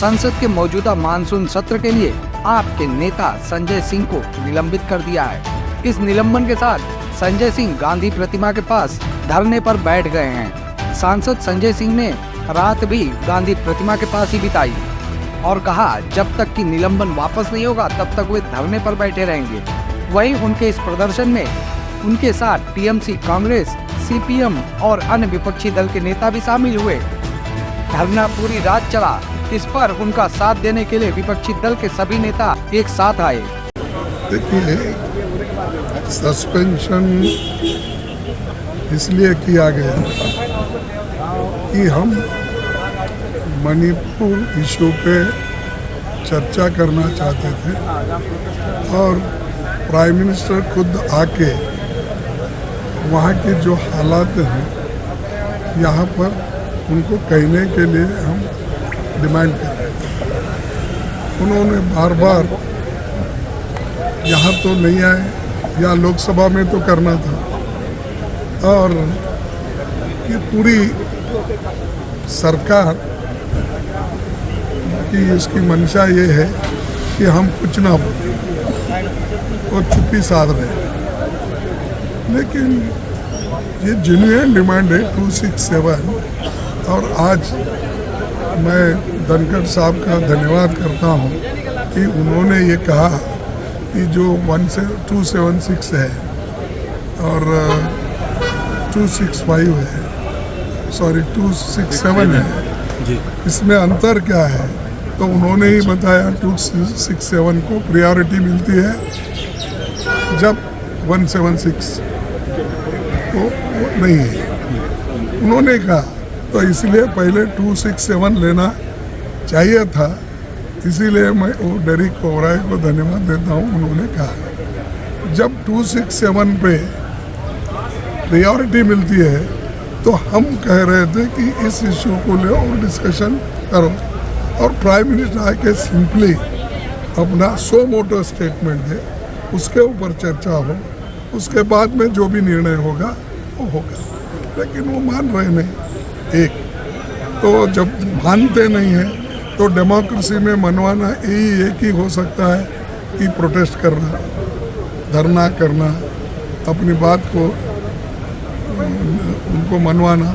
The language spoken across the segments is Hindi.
संसद के मौजूदा मानसून सत्र के लिए आपके नेता संजय सिंह को निलंबित कर दिया है। इस निलंबन के साथ संजय सिंह गांधी प्रतिमा के पास धरने पर बैठ गए हैं। सांसद संजय सिंह ने रात भी गांधी प्रतिमा के पास ही बिताई और कहा जब तक कि निलंबन वापस नहीं होगा तब तक वे धरने पर बैठे रहेंगे। वहीं उनके इस प्रदर्शन में उनके साथ टीएमसी, कांग्रेस, सीपीएम और अन्य विपक्षी दल के नेता भी शामिल हुए। धरना पूरी रात चला। इस पर उनका साथ देने के लिए विपक्षी दल के सभी नेता एक साथ आए। देखिए, सस्पेंशन इसलिए किया गया कि हम मणिपुर इशू पे चर्चा करना चाहते थे और प्राइम मिनिस्टर खुद आके वहाँ के जो हालात हैं यहाँ पर उनको कहने के लिए हम डिमांड कर रहे थे। उन्होंने बार बार यहाँ तो नहीं आए या लोकसभा में तो करना था और ये पूरी सरकार की इसकी मंशा ये है कि हम कुछ ना बोलें और चुप्पी साध रहे हैं। लेकिन ये जेन्युइन डिमांड है 267 और आज मैं धनखड़ साहब का धन्यवाद करता हूँ कि उन्होंने ये कहा कि जो 276 है और 265 है, सॉरी 267 है जी, इसमें अंतर क्या है? तो उन्होंने ही बताया 267 को प्रायोरिटी मिलती है जब 176 तो वो नहीं है। उन्होंने कहा तो इसलिए पहले 267 लेना चाहिए था। इसीलिए मैं वो डेरिक ओबराय को धन्यवाद देता हूँ। उन्होंने कहा जब 267 पे प्रायोरिटी मिलती है तो हम कह रहे थे कि इस इशू को ले और डिस्कशन करो और प्राइम मिनिस्टर आके सिंपली अपना सो मोटो स्टेटमेंट दे, उसके ऊपर चर्चा हो, उसके बाद में जो भी निर्णय होगा वो होगा। लेकिन वो मान रहे नहीं। एक तो जब मानते नहीं हैं तो डेमोक्रेसी में मनवाना यही एक ही हो सकता है कि प्रोटेस्ट करना, धरना करना, अपनी बात को उनको मनवाना।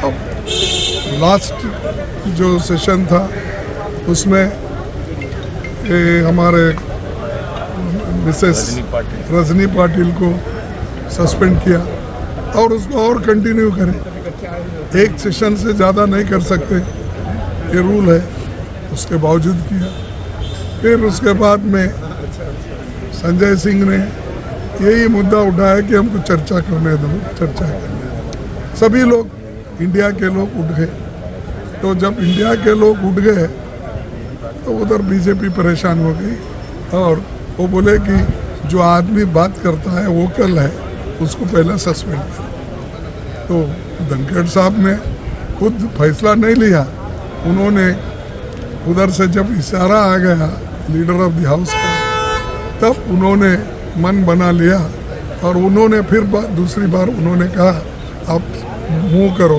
अब लास्ट जो सेशन था उसमें हमारे मिसेस रजनी पाटिल को सस्पेंड किया और उसको और कंटिन्यू करें। एक सेशन से ज़्यादा नहीं कर सकते, ये रूल है, उसके बावजूद किया। फिर उसके बाद में संजय सिंह ने यही मुद्दा उठाया कि हमको चर्चा करने दो, चर्चा करने दो। सभी लोग, इंडिया के लोग उठ गए। तो जब इंडिया के लोग उठ गए तो उधर बीजेपी परेशान हो गई और वो बोले कि जो आदमी बात करता है वोकल है उसको पहले सस्पेंड करो। तो धनखड़ साहब ने खुद फैसला नहीं लिया। उन्होंने उधर से जब इशारा आ गया लीडर ऑफ द हाउस का, तब उन्होंने मन बना लिया और उन्होंने फिर दूसरी बार उन्होंने कहा आप मूव करो,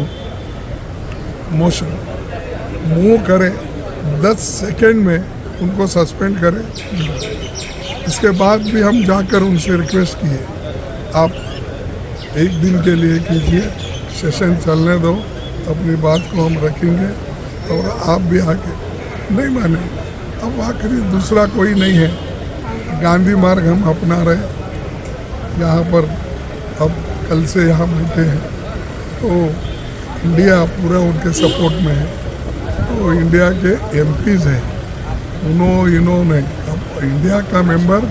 मोशन मूव करें, 10 सेकेंड में उनको सस्पेंड करें। इसके बाद भी हम जाकर उनसे रिक्वेस्ट किए आप एक दिन के लिए कीजिए, सेशन चलने दो, अपनी बात को हम रखेंगे और आप भी आके नहीं माने। अब आखिरी दूसरा कोई नहीं है, गांधी मार्ग हम अपना रहे। यहाँ पर अब कल से यहाँ बैठे हैं तो इंडिया पूरा उनके सपोर्ट में है। तो इंडिया के एमपीज हैं, इन्होंने अब इंडिया का मेंबर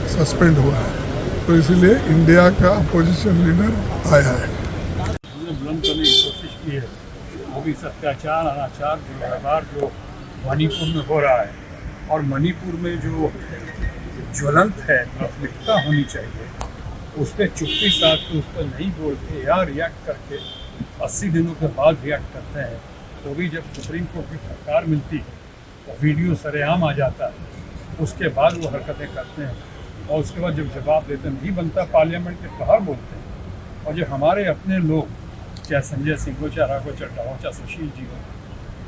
सस्पेंड हुआ है, तो इसलिए इंडिया का अपोजिशन लीडर आया है। हमने बुलंद करने की कोशिश की है। वो भी अत्याचार, अनाचार, दुर्व्यवहार जो मणिपुर में हो रहा है और मणिपुर में जो ज्वलंत है प्राथमिकता होनी चाहिए, उस पर चुप्पी साध के उस पर नहीं बोलते या रिएक्ट करके 80 दिनों के बाद रिएक्ट करते हैं। तो भी जब सुप्रीम कोर्ट की सरकार मिलती तो वीडियो सरेआम आ जाता है, उसके बाद वो हरकतें करते हैं और उसके बाद जब जवाब देते नहीं बनता पार्लियामेंट के बाहर बोलते हैं। और जो हमारे अपने लोग, चाहे संजय सिंह हो, चाहे राघव चड्ढा हो, चाहे सुशील जी हो,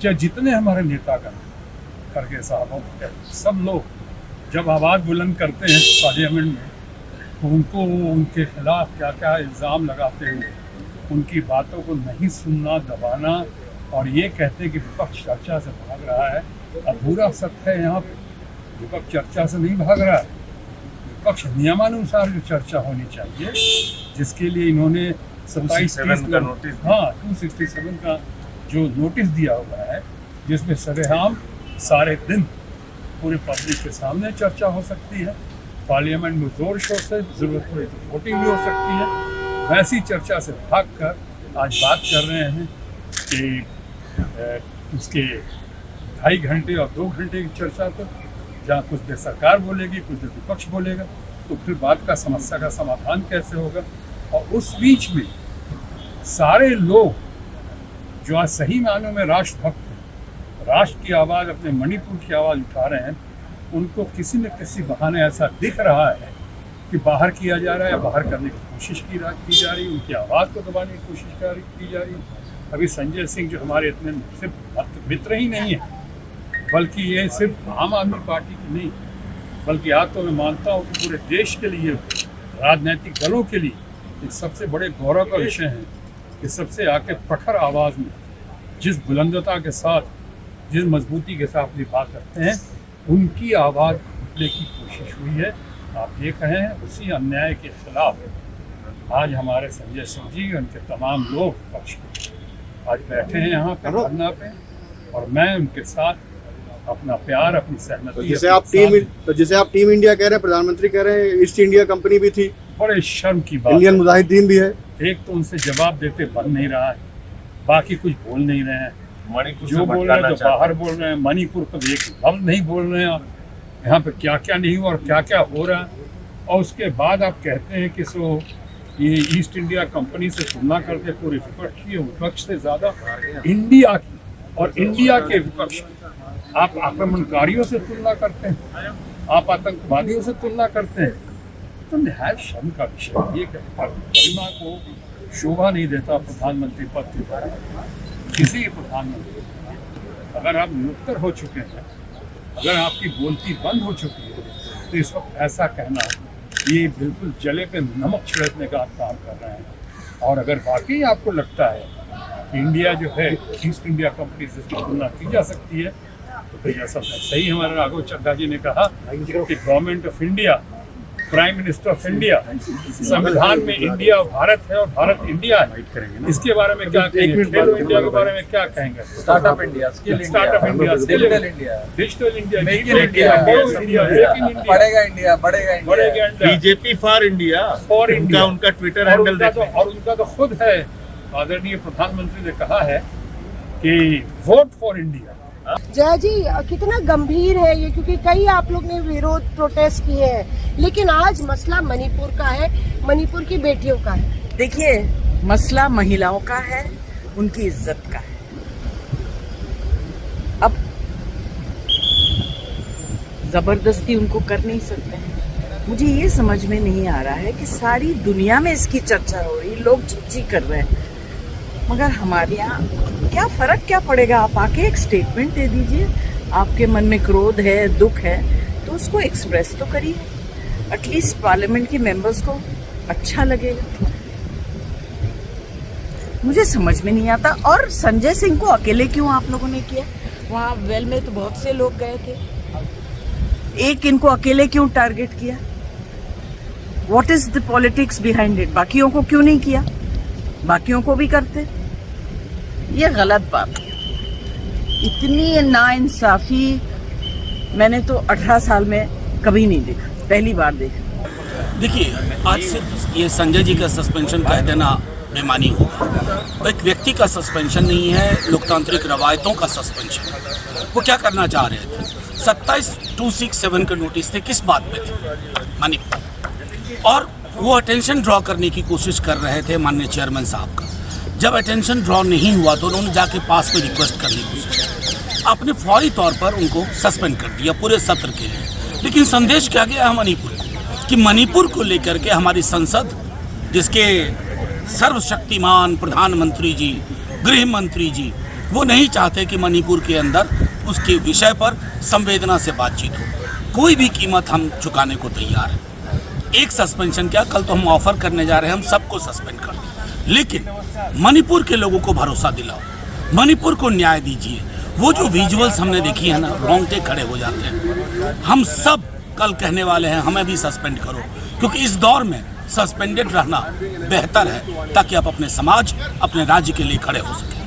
चाहे जितने हमारे नेतागण खड़गे साहब सब लोग जब आवाज़ बुलंद करते हैं पार्लियामेंट में तो उनको उनके खिलाफ क्या क्या इल्ज़ाम लगाते हुए उनकी बातों को नहीं सुनना, दबाना और ये कहते कि विपक्ष चर्चा से भाग रहा है। अधूरा सत्य है, यहाँ पे विपक्ष चर्चा से नहीं भाग रहा है। विपक्ष नियमानुसार जो चर्चा होनी चाहिए, जिसके लिए इन्होंने 27 का नोटिस, हाँ 267 का जो नोटिस दिया हुआ है, जिसमें सरेआम सारे दिन पूरे पब्लिक के सामने चर्चा हो सकती है, पार्लियामेंट में जोर शोर से जरूरत पड़े तो वोटिंग भी हो सकती है। वैसी चर्चा से भागकर आज बात कर रहे हैं कि उसके 2.5 घंटे और 2 घंटे की चर्चा तो जहाँ कुछ देर सरकार बोलेगी, कुछ देर विपक्ष बोलेगा, तो फिर बात का समस्या का समाधान कैसे होगा। और उस बीच में सारे लोग जो आज सही मायनों में राष्ट्रभक्त हैं, राष्ट्र की आवाज़, अपने मणिपुर की आवाज़ उठा रहे हैं, उनको किसी न किसी बहाने ऐसा दिख रहा है कि बाहर किया जा रहा है, बाहर करने की कोशिश की जा रही है, उनकी आवाज़ को दबाने की कोशिश की जा रही है। अभी संजय सिंह जो हमारे इतने सिर्फ मित्र ही नहीं है, बल्कि ये सिर्फ आम आदमी पार्टी की नहीं, बल्कि आज तो मैं मानता हूँ कि पूरे देश के लिए, राजनीतिक दलों के लिए एक सबसे बड़े गौरव का विषय है कि सबसे आके प्रखर आवाज़ में, जिस बुलंदता के साथ, जिस मजबूती के साथ अपनी बात करते हैं, उनकी आवाज़ उठने की कोशिश हुई है। आप ये कहें उसी अन्याय के खिलाफ आज हमारे संजय सिंह जी, उनके तमाम लोग पक्ष आज बैठे हैं यहाँ पे धरना पे, और मैं उनके साथ अपना प्यार, अपनी सहमति, तो जिसे आप टीम इंडिया कह रहे हैं, प्रधानमंत्री कह रहे हैं, ईस्ट इंडिया कंपनी भी थी, बड़े शर्म की बात, इंडियन मुजाहिदीन भी है। एक तो उनसे जवाब देते बन नहीं रहा है, बाकी कुछ बोल नहीं रहे हैं, जो बोल रहे हैं तो बाहर बोल रहे हैं, मणिपुर को एक लफ्ज़ नहीं बोल रहे हैं आप, यहाँ पे क्या क्या नहीं हुआ और क्या क्या हो रहा है। और उसके बाद आप कहते हैं कि ये ईस्ट इंडिया कंपनी से तुलना करके पूरे विपक्ष की, विपक्ष से ज़्यादा इंडिया की और इंडिया के विपक्ष, आप आक्रमणकारियों से तुलना करते हैं, आप आतंकवादियों से तुलना करते हैं, तो निहायत शर्म का विषय ये गरिमा को शोभा नहीं देता प्रधानमंत्री पद के द्वारा किसी प्रधानमंत्री। अगर आप निरुत्तर हो चुके हैं, अगर आपकी बोलती बंद हो चुकी है, तो इस वक्त ऐसा कहना ये बिल्कुल जले पे नमक छिड़कने का आप काम कर रहे हैं। और अगर वाकई आपको लगता है कि इंडिया जो है ईस्ट इंडिया कंपनी से तुलना की जा सकती है, तो फिर जैसा सही हमारे राघव चड्ढा जी ने कहा कि government of India, prime minister of India, संविधान में इंडिया भारत है और भारत इंडिया है, इसके बारे में क्या कहेंगे? खेलो इंडिया के बारे में क्या कहेंगे? Startup India, startup India, digital India, digital India, make in India, बढ़ेगा इंडिया, बढ़ेगा India, BJP for India, for India, उनका ट्विटर हैंडल देखो। और उनका तो खुद है, आदरणीय प्रधानमंत्री ने कहा है कि वोट फॉर इंडिया। जय जी, कितना गंभीर है ये, क्योंकि कई आप लोग ने विरोध प्रोटेस्ट किए हैं, लेकिन आज मसला मणिपुर का है, मणिपुर की बेटियों का है। देखिए, मसला महिलाओं का है, उनकी इज्जत का है। अब जबरदस्ती उनको कर नहीं सकते हैं। मुझे ये समझ में नहीं आ रहा है कि सारी दुनिया में इसकी चर्चा हो रही, लोग चीची कर रहे हैं, मगर हमारे यहाँ क्या फर्क क्या पड़ेगा? आप आके एक स्टेटमेंट दे दीजिए, आपके मन में क्रोध है, दुख है, तो उसको एक्सप्रेस तो करिए, एटलीस्ट पार्लियामेंट के मेंबर्स को अच्छा लगेगा। मुझे समझ में नहीं आता। और संजय सिंह को अकेले क्यों आप लोगों ने किया? वहाँ वेल में तो बहुत से लोग गए थे, एक इनको अकेले क्यों टारगेट किया? What is the politics behind it? बाकियों को क्यों नहीं किया? बाकियों को भी करते। ये गलत बात है। इतनी नाइंसाफी मैंने तो 18 साल में कभी नहीं देखा, पहली बार देखा। देखिए, आज से ये संजय जी का सस्पेंशन कह देना बेमानी होगा। तो एक व्यक्ति का सस्पेंशन नहीं है, लोकतांत्रिक रवायतों का सस्पेंशन है। वो क्या करना चाह रहे थे? 27-267 के नोटिस थे, किस बात पे थे? मणिपुर। और वो अटेंशन ड्रॉ करने की कोशिश कर रहे थे माननीय चेयरमैन साहब का। जब अटेंशन ड्रॉ नहीं हुआ तो उन्होंने जाके पास में रिक्वेस्ट करने की कोशिश की। आपने फौरी तौर पर उनको सस्पेंड कर दिया पूरे सत्र के लिए। लेकिन संदेश क्या गया है मणिपुर को, कि मणिपुर को लेकर के हमारी संसद, जिसके सर्वशक्तिमान प्रधानमंत्री जी, गृह मंत्री जी वो नहीं चाहते कि मणिपुर के अंदर उसके विषय पर संवेदना से बातचीत हो। कोई भी कीमत हम चुकाने को तैयार हैं। एक सस्पेंशन क्या, कल तो हम ऑफर करने जा रहे हैं हम सबको सस्पेंड कर दें, लेकिन मणिपुर के लोगों को भरोसा दिलाओ, मणिपुर को न्याय दीजिए। वो जो विजुअल्स हमने देखी है ना, रोंगटे खड़े हो जाते हैं। हम सब कल कहने वाले हैं हमें भी सस्पेंड करो, क्योंकि इस दौर में सस्पेंडेड रहना बेहतर है, ताकि आप अपने समाज, अपने राज्य के लिए खड़े हो सकें।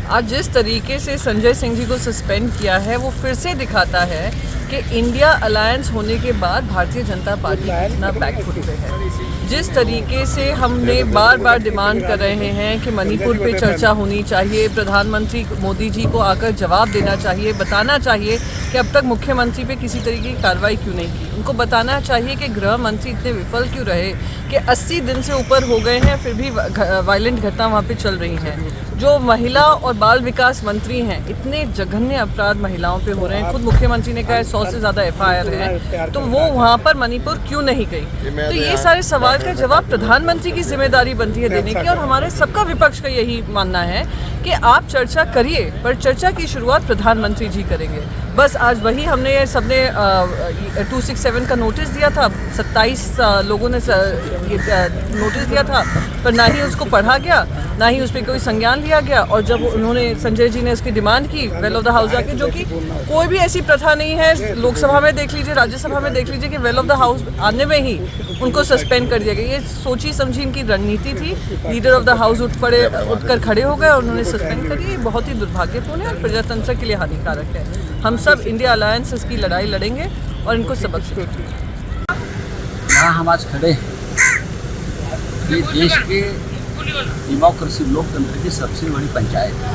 आज जिस तरीके से संजय सिंह जी को सस्पेंड किया है, वो फिर से दिखाता है कि इंडिया अलायंस होने के बाद भारतीय जनता पार्टी कितना बैकफुट पे है। जिस तरीके से हमने बार बार डिमांड कर रहे हैं कि मणिपुर पे चर्चा होनी चाहिए, प्रधानमंत्री मोदी जी को आकर जवाब देना चाहिए, बताना चाहिए कि अब तक मुख्यमंत्री पे किसी तरीके की कार्रवाई क्यों नहीं की। उनको बताना चाहिए कि गृह मंत्री इतने विफल क्यों रहे कि 80 दिन से ऊपर हो गए हैं, फिर भी वायलेंट घटना वहाँ पे चल रही हैं। जो महिला और बाल विकास मंत्री हैं, इतने जघन्य अपराध महिलाओं पे हो रहे हैं। खुद मुख्यमंत्री ने कहा 100 से ज़्यादा FIR है, तो वो वहाँ पर मणिपुर क्यों नहीं गई? तो ये सारे सवाल का जवाब प्रधानमंत्री की जिम्मेदारी बनती है देने की, और हमारे सबका विपक्ष का यही मानना है कि आप चर्चा करिए, पर चर्चा की शुरुआत प्रधानमंत्री जी करेंगे। बस आज वही हमने सबने 267 का नोटिस दिया था, 27 लोगों ने नोटिस दिया था, पर ना ही उसको पढ़ा गया, ना ही उस पर कोई संज्ञान लिया गया। और जब उन्होंने संजय जी ने उसकी डिमांड की वेल ऑफ द हाउस जाके, जो कि कोई भी ऐसी प्रथा नहीं है, लोकसभा में देख लीजिए, राज्यसभा में देख लीजिए कि वेल ऑफ द हाउस आने में ही उनको सस्पेंड कर दिया गया। ये सोची समझी इनकी रणनीति थी। लीडर ऑफ द हाउस उठकर खड़े हो गए और उन्होंने सस्पेंड कर दिया। ये बहुत ही दुर्भाग्यपूर्ण है और प्रजातंत्र के लिए हानिकारक है। हम सब इंडिया अलायंस की लड़ाई लड़ेंगे और इनको सबक सिखाएंगे। यहाँ हम आज खड़े हैं, ये देश के डेमोक्रेसी लोकतंत्र की सबसे बड़ी पंचायत है।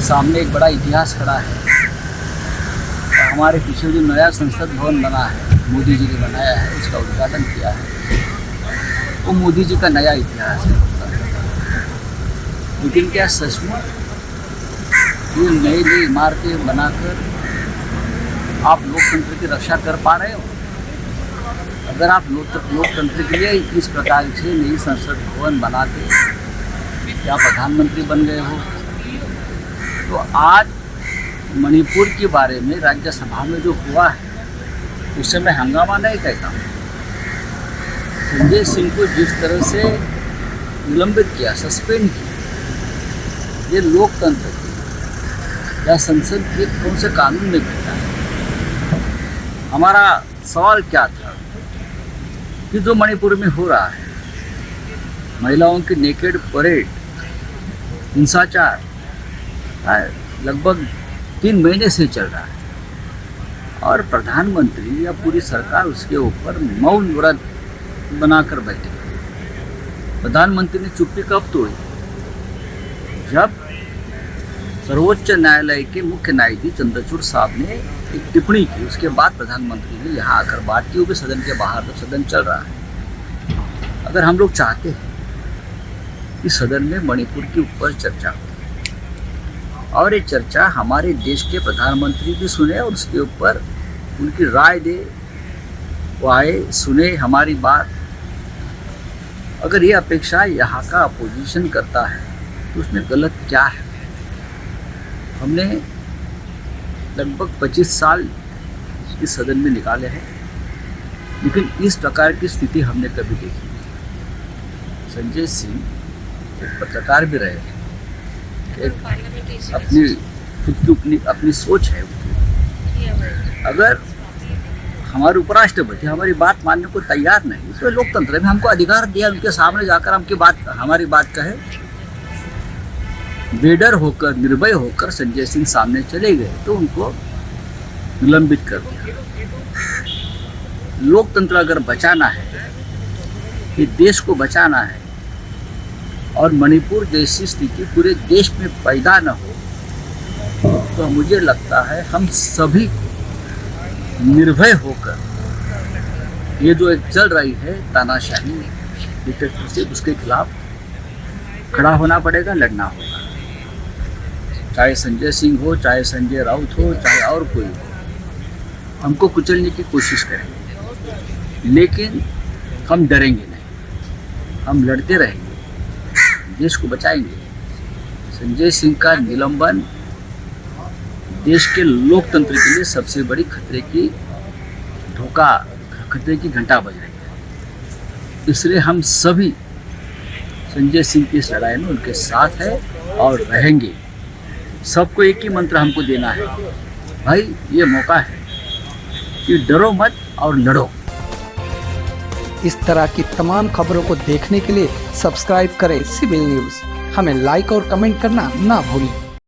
सामने एक बड़ा इतिहास खड़ा है। और हमारे पीछे जो नया संसद भवन बना है, मोदी जी ने बनाया है, उसका उद्घाटन किया है, वो मोदी जी का नया इतिहास है। लेकिन क्या सचमुच ये नई नई इमारतें बनाकर आप लोकतंत्र की रक्षा कर पा रहे हो? अगर आप लोकतंत्र के लिए इस प्रकार से नई संसद भवन बनाते क्या प्रधानमंत्री बन गए हो? तो आज मणिपुर के बारे में राज्यसभा में जो हुआ है, उससे मैं हंगामा नहीं कहता हूँ। संजय सिंह को जिस तरह से निलंबित किया, सस्पेंड किया, ये लोकतंत्र या संसद के कौन से कानून में घटा है? हमारा सवाल क्या था कि जो मणिपुर में हो रहा है, महिलाओं की नेकेड परेड, हिंसाचार लगभग 3 महीने से चल रहा है, और प्रधानमंत्री या पूरी सरकार उसके ऊपर मौन व्रत बनाकर बैठे। प्रधानमंत्री ने चुप्पी कब तोड़ी? जब सर्वोच्च न्यायालय के मुख्य न्यायाधीश चंद्रचूड़ साहब ने एक टिप्पणी की, उसके बाद प्रधानमंत्री ने यहाँ आकर बात की, वो भी सदन के बाहर, तो सदन चल रहा है। अगर हम लोग चाहते हैं कि सदन में मणिपुर के ऊपर चर्चा हो और ये चर्चा हमारे देश के प्रधानमंत्री भी सुने और उसके ऊपर उनकी राय दे, वो आए, सुने हमारी बात, अगर ये अपेक्षा यहाँ का अपोजिशन करता है तो उसमें गलत क्या है? हमने लगभग 25 साल इस सदन में निकाले हैं, लेकिन इस प्रकार की स्थिति हमने कभी देखी नहीं। संजय सिंह एक पत्रकार भी रहे, एक अपनी खुद की अपनी सोच है उनकी। अगर हमारे उपराष्ट्रपति हमारी बात मानने को तैयार नहीं, तो लोकतंत्र में हमको अधिकार दिया उनके सामने जाकर हमारी बात कहे। बेडर होकर, निर्भय होकर संजय सिंह सामने चले गए तो उनको निलंबित कर दिया। लोकतंत्र अगर बचाना है, ये देश को बचाना है, और मणिपुर जैसी स्थिति पूरे देश में पैदा न हो, तो मुझे लगता है हम सभी को निर्भय होकर ये जो एक चल रही है तानाशाही, डिक्टेटरशिप, उसके खिलाफ खड़ा होना पड़ेगा, लड़ना होगा। चाहे संजय सिंह हो, चाहे संजय राउत हो, चाहे और कोई हो, हमको कुचलने की कोशिश करेंगे, लेकिन हम डरेंगे नहीं, हम लड़ते रहेंगे, देश को बचाएंगे। संजय सिंह का निलंबन देश के लोकतंत्र के लिए सबसे बड़ी खतरे की घंटा बज रही है। इसलिए हम सभी संजय सिंह की इस लड़ाई में उनके साथ है और रहेंगे। सबको एक ही मंत्र हमको देना है, भाई ये मौका है कि डरो मत और लड़ो। इस तरह की तमाम खबरों को देखने के लिए सब्सक्राइब करें सिविल न्यूज़। हमें लाइक और कमेंट करना ना भूलें।